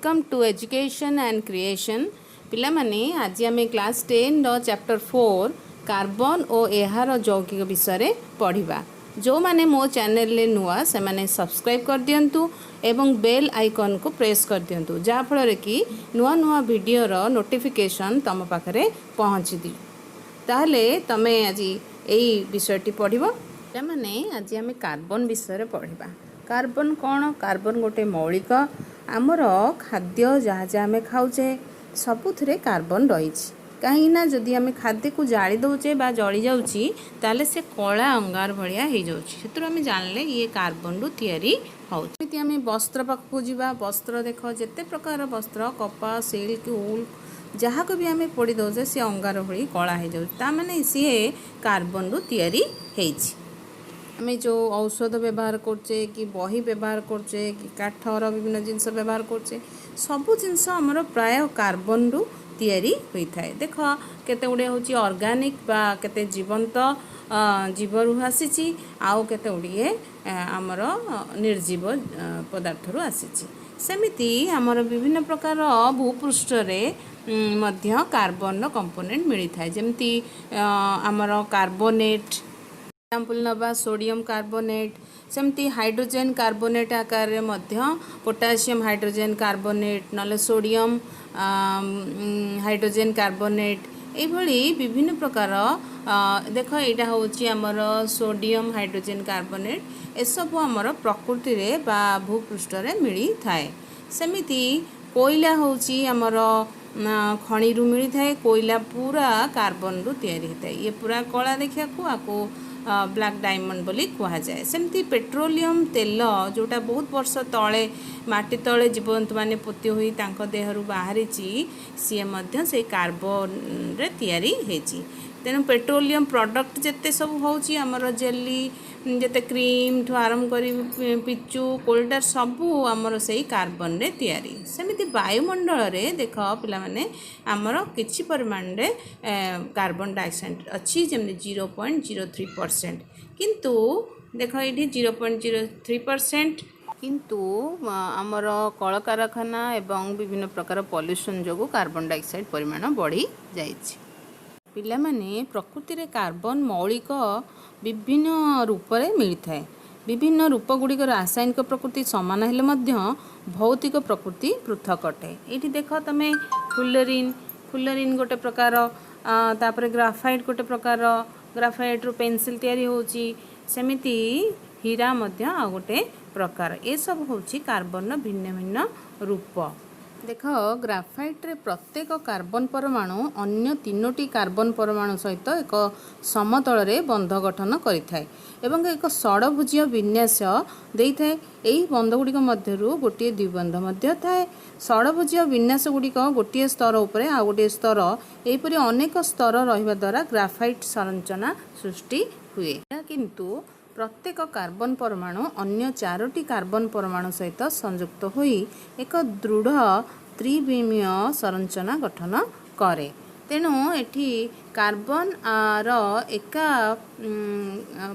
Welcome to education and creation पिला माने आज आम क्लास 10 रो चैप्टर 4 कार्बन और एहार यौगिक विषय पढ़ा। जो माने मो चैनल ले नुआ से माने सब्सक्राइब कर दियंतु एवं बेल आइकन को प्रेस कर दियंतु जाफल कि नुआ नुआ वीडियो रो नोटिफिकेशन तुम पाखरे पहुँची दी ताहले तमे आज यही विषयटी पढ़िबो। माने आज आम कार्बन विषय पढ़ा। कार्बन कौन? कार्बन गोटे मौलिक आमर खाद्य जहाँ जहाँ आम खाऊे सबुथिरे कार्बन रही। कहीं जदि आम खाद्य को जाली दौचे बा जली जाऊँगी ताले से कला अंगार भाया हो जाऊँ आम जानले ये कार्बन रु तैयारी होती। आम वस्त्र पाखक जावा वस्त्र देख जिते प्रकार वस्त्र कपा सिल्क उल जहाँ को भी आम पोड़ी दौचे सी अंगार भली कला हो जाने सी कार्बन रु तैयारी होती। आम जो औषध व्यवहार करचे कि बही व्यवहार करचे कि काठर विभिन्न जिनस व्यवहार करचे सबू जिनस आमर प्राय कार्बन रु तैयारी होता है। देख केते गुड़े हूँ ऑर्गेनिक बा केते जीवंत जीवरु आसी आउ केते गुड़िए आमर निर्जीव पदार्थ रु आसी। सेमिति आमर विभिन्न प्रकार भूपृष्ठ रे मध्य कार्बन कंपोनेंट मिलता है। जमती आमर कार्बोनेट एग्जाम्पल नवा सोडियम कार्बोनेट सेमती हाइड्रोजेन कार्बोनेट आकार रे मध्य पोटासियम हाइड्रोजेन कार्बोनेट नले सोडियम हाइड्रोजेन कार्बोनेट यही विभिन्न प्रकार देख यहाँ हूँ आमर सोडियम हाइड्रोजेन कार्बोनेट एसबू आमर प्रकृति रे बा भूपृष्ठ रे मिली थाए। सेमिति कोयला हूँ आमर खनि रु मिली थाए। कोयला पूरा कार्बन रु तैयारी होता है। ये पूरा कला देखा को ब्लैक डायमंड बोली कहा जाए। सेमती पेट्रोलियम तेल जोटा बहुत वर्ष तले माटी तले जीवजंतु माने पोती हुई तांको देहरु बाहरी सी मध्य से कार्बन रे तैयारी हेची। तेणु पेट्रोलियम प्रोडक्ट जिते सब होची आमर जेली जिते क्रीम ठू आरंभ करी पिचु कोल्डर सबू आमर से कार्बन रे तैयारी। सेमिति वायुमंडल रे देख पिला माने आमर किछि परिमाण रे कार्बन डाइऑक्साइड अच्छी जमि 0.03% किंतु देख ये 0.03% किंतु आमर कल कारखाना एवं विभिन्न प्रकार पॉल्यूशन जो कार्बन डाइऑक्साइड परिमाण बढ़ी जाइछि। पिला माने प्रकृति रे कार्बन मौलिक विभिन्न रूप रे मिलता है। विभिन्न रूप गुड़िक रासायनिक प्रकृति सामान हेले मध्य भौतिक प्रकृति पृथक अटे। ये देख तमें फुलरिन गोटे प्रकार तापर ग्राफाइट गोटे प्रकार ग्राफाइट रु पेंसिल तैयारी होची। सेमिति हीरा मध्य आ गोटे प्रकार ये सब होची कार्बन भिन्न भिन्न रूप। देख ग्राफाइट रे प्रत्येक कार्बन परमाणु अन्य तीनोटी कार्बन परमाणु सहित एक समतल रे बंध गठन करिथाए एवं एक षडभुजीय विन्यास देइथाए। एही बंध गुड़िक मध्यरु गोटे द्विबंध मध्य थाए। षडभुजीय विन्यास गुड़िक गोटे स्तर उपरे आ गोटे स्तर एहिपरि अनेक स्तर रहिबा द्वारा ग्राफाइट संरचना सृष्टि हुए। किंतु प्रत्येक कार्बन परमाणु अन्य चारोटी कार्बन परमाणु सहित संयुक्त होई एक दृढ़ त्रिविमीय संरचना गठन करे। तेणु एठी कार्बन रो एका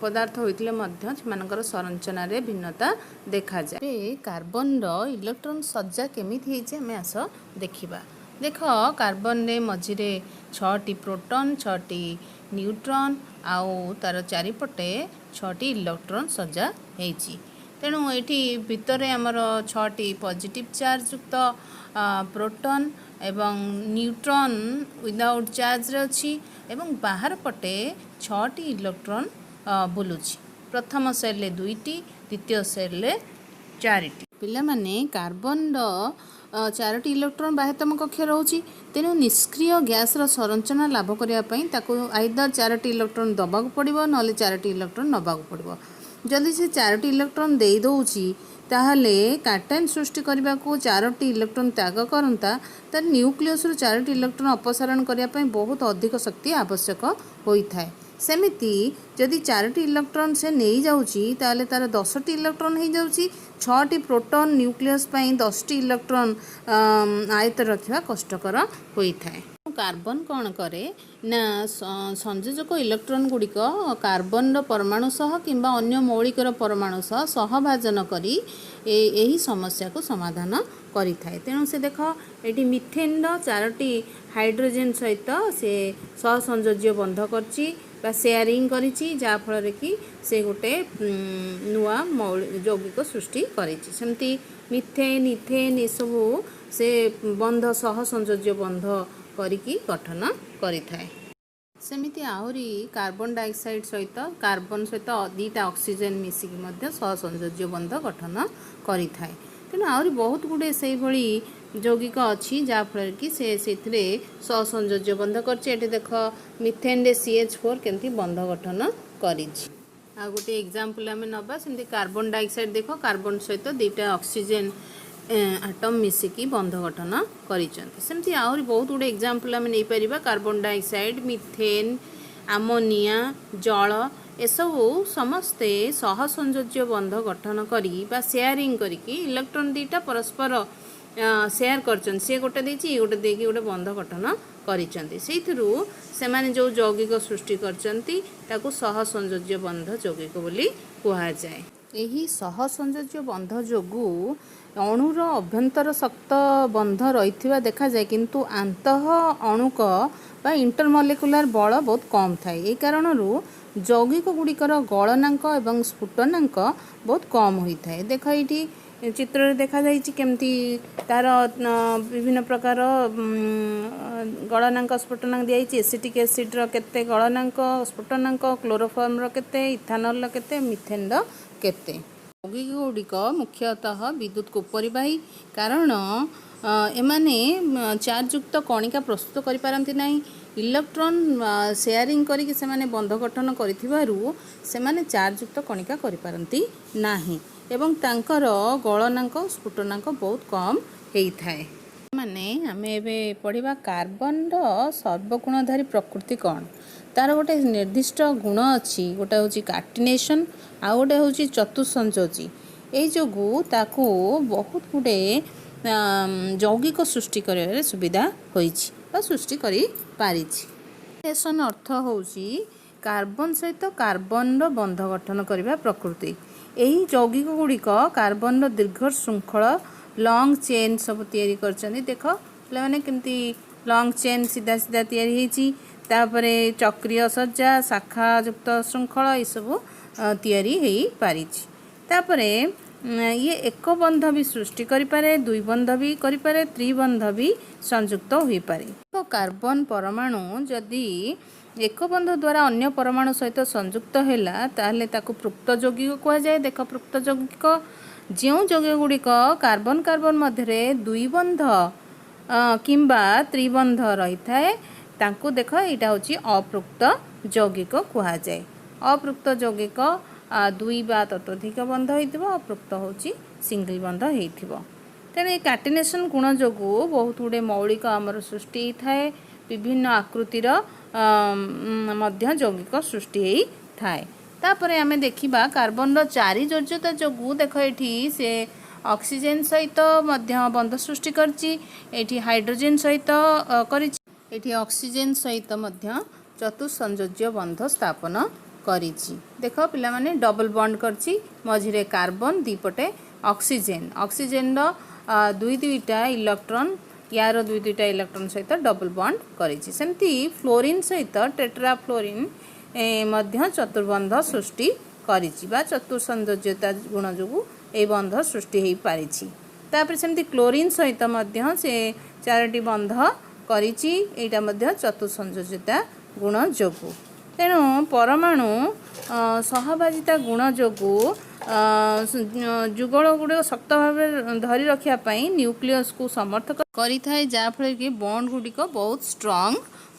पदार्थ होइतिले मध्य सेमानकर संरचना रे भिन्नता देखा जाए। कार्बन रो इलेक्ट्रॉन सज्जा केमिति हेचे हमें आस देखिबा। देख कार्बन रे मझिरे 6टी प्रोटॉन 6टी न्यूट्रॉन आउ तार चारिपटे 6टी इलेक्ट्रॉन सज्जा हेची। तेणु एठी भितरे आमर 6टी पॉजिटिव चार्ज युक्त प्रोटॉन एवं न्यूट्रॉन विदाउट चार्ज रे अछि एवं बाहर पटे 6टी इलेक्ट्रॉन बुलुछि। प्रथम सेल ले 2टी द्वितीय सेल ले 4टी। पिला माने कार्बन रो 4टी इलेक्ट्रॉन बाह्यतम कक्ष रोची। तेणु निष्क्रिय गैस रो संरचना लाभ करिया पई ताको आइदर 4टी इलेक्ट्रॉन दबाक पड़िबो नले 4टी इलेक्ट्रॉन नबाक पड़िबो। जदि से 4टी इलेक्ट्रॉन देई दउची ताहले काटन सृष्टि करबा को 4टी इलेक्ट्रॉन त्याग करंता तर न्यूक्लियस रो 4टी इलेक्ट्रॉन अपसारण करिया पई बहुत अधिक शक्ति आवश्यक होई थाए। सेमिति जदि 4टी इलेक्ट्रॉन से नहीं जाउची ताहले तार 10टी इलेक्ट्रॉन हो जाउची। 6टी प्रोटॉन न्यूक्लियस पई 10टी इलेक्ट्रॉन आयत रखिबा कष्टकर होई थाए। कार्बन कौन करे ना संयोजक इलेक्ट्रॉन गुड़िक कार्बन परमाणु सह किंबा अन्य मौलिकर परमाणु सह सहभाजन करी यही समस्या को समाधान करि थाए। तेणु से देख ये मिथेन चारोटी हाइड्रोजेन सहित से सहसंयोज्य बंध करछि बा शेयरिंग करिछि जाफल कि से गोटे नुआ यौगिक सृष्टि करिछि। सेमती मिथेन इथेन ये सबू से बंध सहसंयोज्य बंध करिकी गठन करिथाए। सेमिति आहुरी कार्बन डाइऑक्साइड सहित कार्बन सहित दीटा ऑक्सीजन मिसिकी मध्य सहसंयोज्य बंध गठन करिथाए। तेणु आहुरी बहुत गुड़े से भली यौगिक अच्छी जहाँफल कि से सहसंयोज्य बंध करछि। देख मिथेन रे CH4 केमती बंध गठन करिछि। आ गोटे एग्जांपल आम नबा सेमती कार्बन डाइऑक्साइड देख कार्बन सहित दीटा ऑक्सीजन आटम मिसिकी बंध गठन करिसेंती। सेमती आहुरी बहुत गुड़े एग्जांपल आम नहीं परिबा कार्बन डाइऑक्साइड मिथेन आमोनिया जल एसबू समस्ते सहसंयोज्य बंध गठन करी बा शेयरिंग करिकी इलेक्ट्रॉन दीटा परस्पर शेयर करछन से गोटे देछि गोटे देकी गोटे बंध गठन करिसेंती। सेइथिरु सेमाने जो यौगिक सृष्टि करछंती ताकू सहसंयोज्य बंध यौगिक बोली कुहा जाय। एही सहसंयोज्य बंध जोगु अणुर अभ्यंतर शक्त बंध रही देखा जाए किंतु आंतः अणुक बा इंटरमोलिकुलर बल बहुत कम थाए। ए कारणरू यौगिक गुड़िकर गलनांक एवं स्फुटनांक बहुत कम होता है। देख ये चित्र देखा केमती तार विभिन्न प्रकार गलनांक स्फुटनांक दिखाई एसिटिक एसिड्र केते गलनांक स्फुटनांक क्लोरोफॉर्म केते इथानल केते मिथेन केते। यौगिक गुड़िक मुख्यतः विद्युत को परिवाही कारण एमाने चार्जयुक्त कणिका प्रस्तुत करि पारंती नाही। इलेक्ट्रॉन शेयरिंग करिक से माने बंध गठन करिथिबारु से माने चार्जयुक्त कणिका करि पारंती नाही एवं तांकर गलनांक स्फुटनांक बहुत कम हेई थाए। माने आमे एबे पढ़िबा कार्बन रो सर्वगुणधारी प्रकृति कौन तार गोटे निर्दिष्ट गुण अच्छी गोटे हूँ कार्टिनेशन आ गोटे हूँ चतुसंयोजी। यही जोगु ताकू बहुत गुड़े यौगिक सृष्टि कर सुविधा होइछि बा सृष्टि करि पारिछि। कार्टिनेशन अर्थ होउछि कार्बन सहित कार्बन रो बंध गठन करिबा प्रकृति। यही यौगिक गुड़िक कार्बन रो दीर्घ श्रृंखल लॉन्ग चेन सब तैयारी करछन्ती। देख पे केमती लॉन्ग चेन सीधा सीधा तैयारी होइछि तापरे चक्रीय सज्जा शाखा युक्त श्रृंखल ये सब तैयारी होई पारिछि। तापरे ये एक बंध भी सृष्टि करिपारे दुई बंध भी करिपारे त्रिबंध भी संयुक्त होई पारे। तो कार्बन परमाणु जदि एक बंध द्वारा अन्य परमाणु सहित संयुक्त हैला ताहले ताकू पृक्त यौगिक कुआ जाए। देख पृक्त यौगिक जो यौगिक गुड़िक कार्बन कार्बन मध्य दुई बंध किंबा त्रिबंध रही थाए तांकू देख यहाँ हूँ अपृक्त यौगिक कुआ जाए। अपृक्त यौगिक दुई बा ततोधिक बंध होइथिबो अपृक्त होची सिंगल बंध होइथिबो। तेणु कार्टिनेशन गुण जोगु बहुत गुड़े मौलिक आमर सृष्टि थाए विभिन्न आकृतिर मध्य यौगिक सृष्टि थाए। तापरे आमे देखिबा कार्बन रो चारि जोर्यता जोगु देख एठी से ऑक्सीजन सहित मध्य बंध सृष्टि करछि एठी हाइड्रोजन सहित करिछि एठी ऑक्सीजन सहित मध्य चतुसंयोज्य बंध स्थापन करिछि। देख पिला माने डबल बॉन्ड करछि मझिरे कार्बन दीपटे ऑक्सीजन ऑक्सीजन रो दुई दुईटा इलेक्ट्रॉन यार दुई दुईटा इलेक्ट्रॉन सहित डबल बॉन्ड करिछि। सेमती फ्लोरीन सहित टेट्रा फ्लोरीन मध्य चतुर्बंध सृष्टि करिछि बा चतुसंयोज्यता गुण जोगु ए बंध सृष्टि हेई पारिछि। तापर सेमती क्लोरीन सहित मध्य से चारोटी बंध करिछि एटा मध्य चतुसंयोज्यता गुण जोगु। तेणु परमाणु सहभागिता गुण जोगु जुगल गुड़े शक्त भाव धरी रखापी न्यूक्लियस को समर्थक करि थाए जहाँफल कि बॉन्ड गुड़िक बहुत स्ट्रांग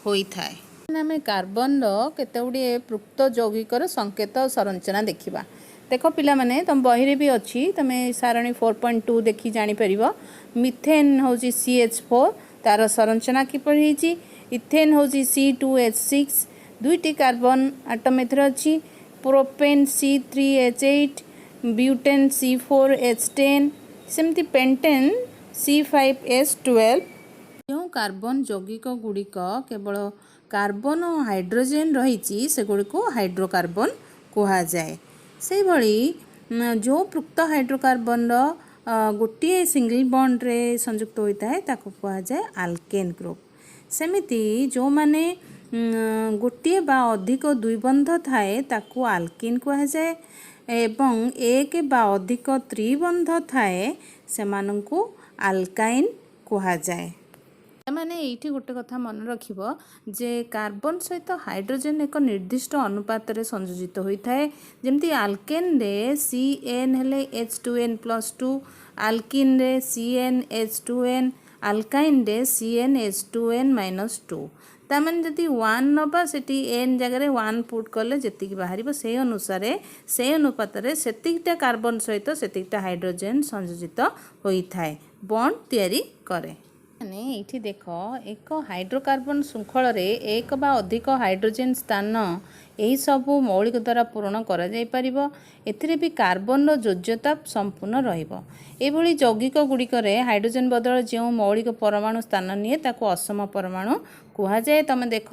होता है। आम कार्बन केते गुड़े पृक्त यौगिकर संकेत संरचना देखा। देख पिला माने तुम बही भी अच्छी तुम सारणी 4.2 देखी जापर मिथेन हूँ CH4 तार संरचना किपर इथेन हूँ C2H6 दुईटी कार्बन आटम एथर अच्छी प्रोपेन C3H8 ब्यूटेन C4H10 सेमती पेंटेन C5S12। जो कार्बन यौगिक गुड़िक केवल कार्बन और हाइड्रोजेन रही से गुड़िक हाइड्रोकार्बन कुहाଯାଏ। से भली जो प्रयुक्त हाइड्रोकार्बन गोटे सिंगल बॉन्ड रे संयुक्त होता है ताको कुहाଯାଏ आल्केन ग्रुप। सेमिति जो माने गोटे बा अधिक द्विबंध थाए ताको आल्किन कुहाଯାଏ एवं एक बा अधिक त्रिबंध थाए सेमानंकु आल्काइन कुहाଯାଏ। मैंने ये गोटे कथा मन रखिब जे कार्बन सहित हाइड्रोजेन एक निर्दिष्ट अनुपात रे संयोजित होता है। जमती आल्केन रे CN हेले H2N+2, आल्किन रे CnH2n, आल्काइन रे CnH2n-2। ताମାନେ जदि 1 नबा सेठी n जगह 1 पुट कले जेतिक बाहर से अनुसार से अनुपात रे सेतिकटा कार्बन सहित सेतिकटा हाइड्रोजेन संयोजित होता है बॉन्ड तैयारी करे। माने ये देख एक हाइड्रोकार्बन श्रृंखल रे एक बा अधिक हाइड्रोजेन स्थान यही सब मौलिक द्वारा पूरण करा जाय परिबो। एथिरे भी कार्बन रो योज्यता संपूर्ण रहिबो। एभली यौगिक गुड़िक हाइड्रोजेन बदल जो मौलिक परमाणु स्थान निये ताको असम परमाणु कुहा जाए। तमे देख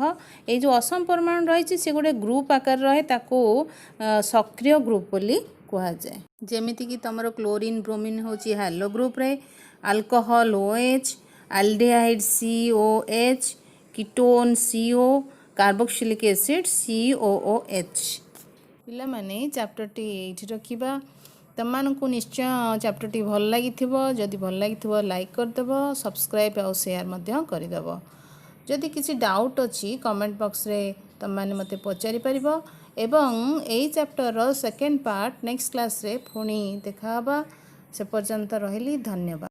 ये जो असम परमाणु रही से गोटे ग्रुप आकार रहे ताको सक्रिय ग्रुप बोली कुहा जाए। जेमिति कि तमरो क्लोरीन ब्रोमीन होची हालो ग्रुप रे, alcohol OH, aldehyde COH, ketone CO, carboxylic acid COOH। पिला माने चैप्टर टी एठी रखिबा। तमମାନଙ୍କୁ निश्चय चैप्टर टी भल लागिथिबो। जदि भल लागिथिबो लाइक कर देबो, सब्सक्राइब और शेयर मध्य कर देबो। जदि किसी डाउट अछि कमेंट बॉक्स रे तम माने मते पचारि परिबो एवं एई चैप्टर रो सेकंड पार्ट नेक्स्ट क्लास रे पुणी देखाबा। से पर्यंत रहिली धन्यवाद।